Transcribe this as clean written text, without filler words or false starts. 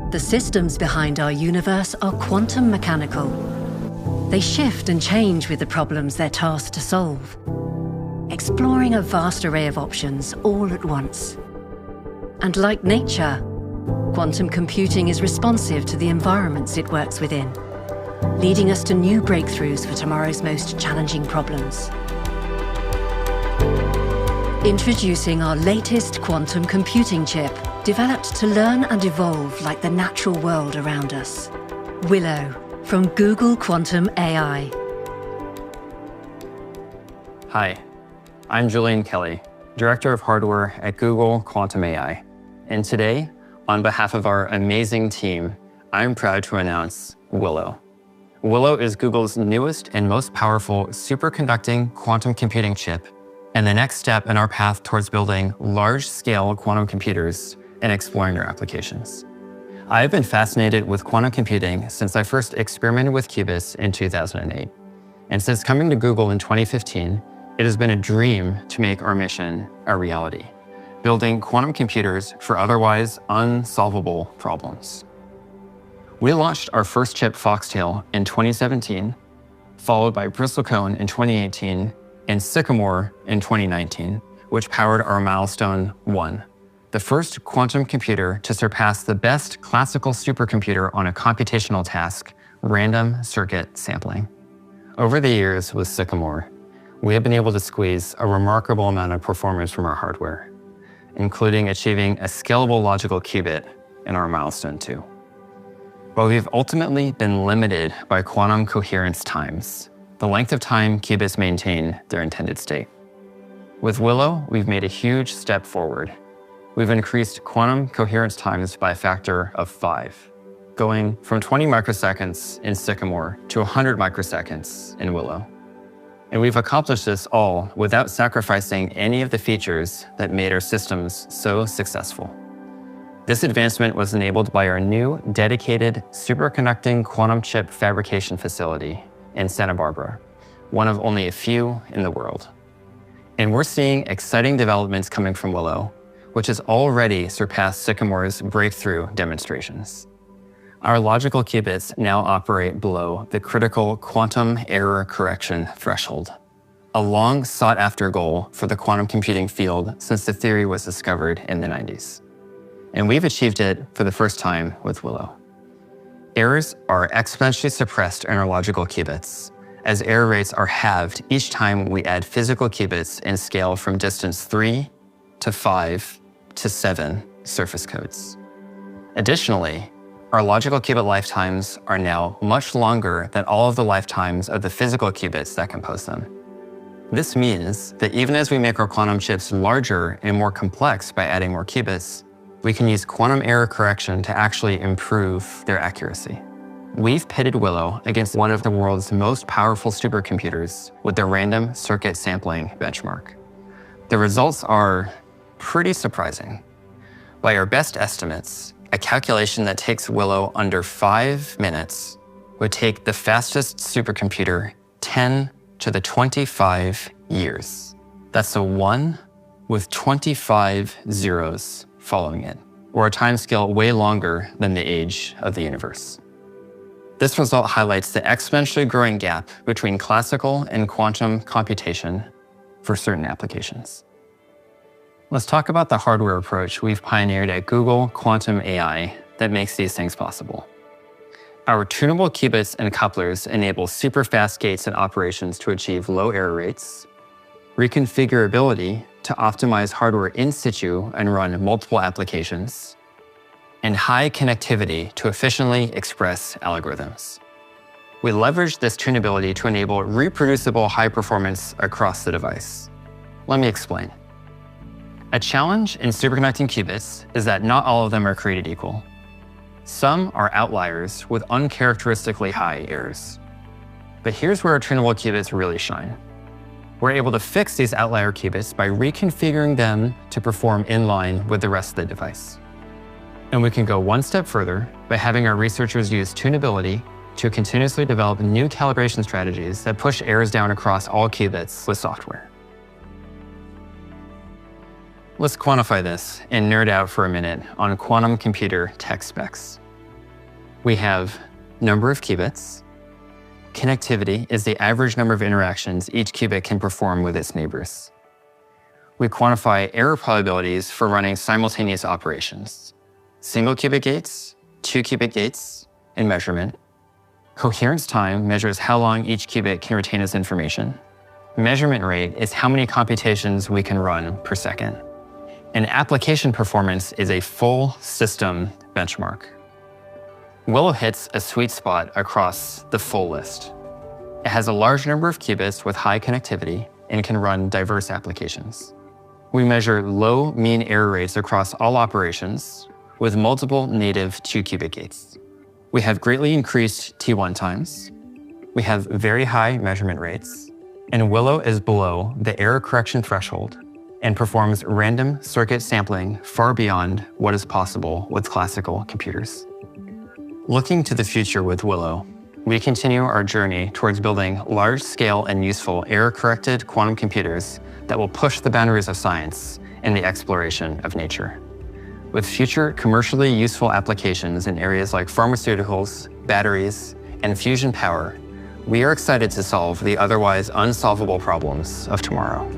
The systems behind our universe are quantum mechanical. They shift and change with the problems they're tasked to solve, exploring a vast array of options all at once. And like nature, quantum computing is responsive to the environments it works within, leading us to new breakthroughs for tomorrow's most challenging problems. Introducing our latest quantum computing chip, developed to learn and evolve like the natural world around us. Willow, from Google Quantum AI. Hi, I'm Julian Kelly, Director of Hardware at Google Quantum AI. And today, on behalf of our amazing team, I'm proud to announce Willow. Willow is Google's newest and most powerful superconducting quantum computing chip, and the next step in our path towards building large-scale quantum computers and exploring their applications. I've been fascinated with quantum computing since I first experimented with qubits in 2008. And since coming to Google in 2015, it has been a dream to make our mission a reality, building quantum computers for otherwise unsolvable problems. We launched our first chip, Foxtail, in 2017, followed by Bristlecone in 2018, and Sycamore in 2019, which powered our milestone 1. The first quantum computer to surpass the best classical supercomputer on a computational task, random circuit sampling. Over the years with Sycamore, we have been able to squeeze a remarkable amount of performance from our hardware, including achieving a scalable logical qubit in our milestone 2. But we've ultimately been limited by quantum coherence times, the length of time qubits maintain their intended state. With Willow, we've made a huge step forward. We've increased quantum coherence times by a factor of 5, going from 20 microseconds in Sycamore to 100 microseconds in Willow. And we've accomplished this all without sacrificing any of the features that made our systems so successful. This advancement was enabled by our new dedicated superconducting quantum chip fabrication facility in Santa Barbara, one of only a few in the world. And we're seeing exciting developments coming from Willow, which has already surpassed Sycamore's breakthrough demonstrations. Our logical qubits now operate below the critical quantum error correction threshold, a long sought-after goal for the quantum computing field since the theory was discovered in the 90s. And we've achieved it for the first time with Willow. Errors are exponentially suppressed in our logical qubits, as error rates are halved each time we add physical qubits and scale from distance 3 to 5 to 7 surface codes. Additionally, our logical qubit lifetimes are now much longer than all of the lifetimes of the physical qubits that compose them. This means that even as we make our quantum chips larger and more complex by adding more qubits, we can use quantum error correction to actually improve their accuracy. We've pitted Willow against one of the world's most powerful supercomputers with the random circuit sampling benchmark. The results are pretty surprising. By our best estimates, a calculation that takes Willow under 5 minutes would take the fastest supercomputer 10 to the 25 years. That's a 1 with 25 zeros following it, or a timescale way longer than the age of the universe. This result highlights the exponentially growing gap between classical and quantum computation for certain applications. Let's talk about the hardware approach we've pioneered at Google Quantum AI that makes these things possible. Our tunable qubits and couplers enable super fast gates and operations to achieve low error rates, reconfigurability to optimize hardware in situ and run multiple applications, and high connectivity to efficiently express algorithms. We leverage this tunability to enable reproducible high performance across the device. Let me explain. A challenge in superconducting qubits is that not all of them are created equal. Some are outliers with uncharacteristically high errors. But here's where our tunable qubits really shine. We're able to fix these outlier qubits by reconfiguring them to perform in line with the rest of the device. And we can go one step further by having our researchers use tunability to continuously develop new calibration strategies that push errors down across all qubits with software. Let's quantify this and nerd out for a minute on quantum computer tech specs. We have number of qubits. Connectivity is the average number of interactions each qubit can perform with its neighbors. We quantify error probabilities for running simultaneous operations. Single qubit gates, 2 qubit gates, and measurement. Coherence time measures how long each qubit can retain its information. Measurement rate is how many computations we can run per second. And application performance is a full system benchmark. Willow hits a sweet spot across the full list. It has a large number of qubits with high connectivity and can run diverse applications. We measure low mean error rates across all operations with multiple native 2 qubit gates. We have greatly increased T1 times. We have very high measurement rates, and Willow is below the error correction threshold and performs random circuit sampling far beyond what is possible with classical computers. Looking to the future with Willow, we continue our journey towards building large-scale and useful error-corrected quantum computers that will push the boundaries of science and the exploration of nature. With future commercially useful applications in areas like pharmaceuticals, batteries, and fusion power, we are excited to solve the otherwise unsolvable problems of tomorrow.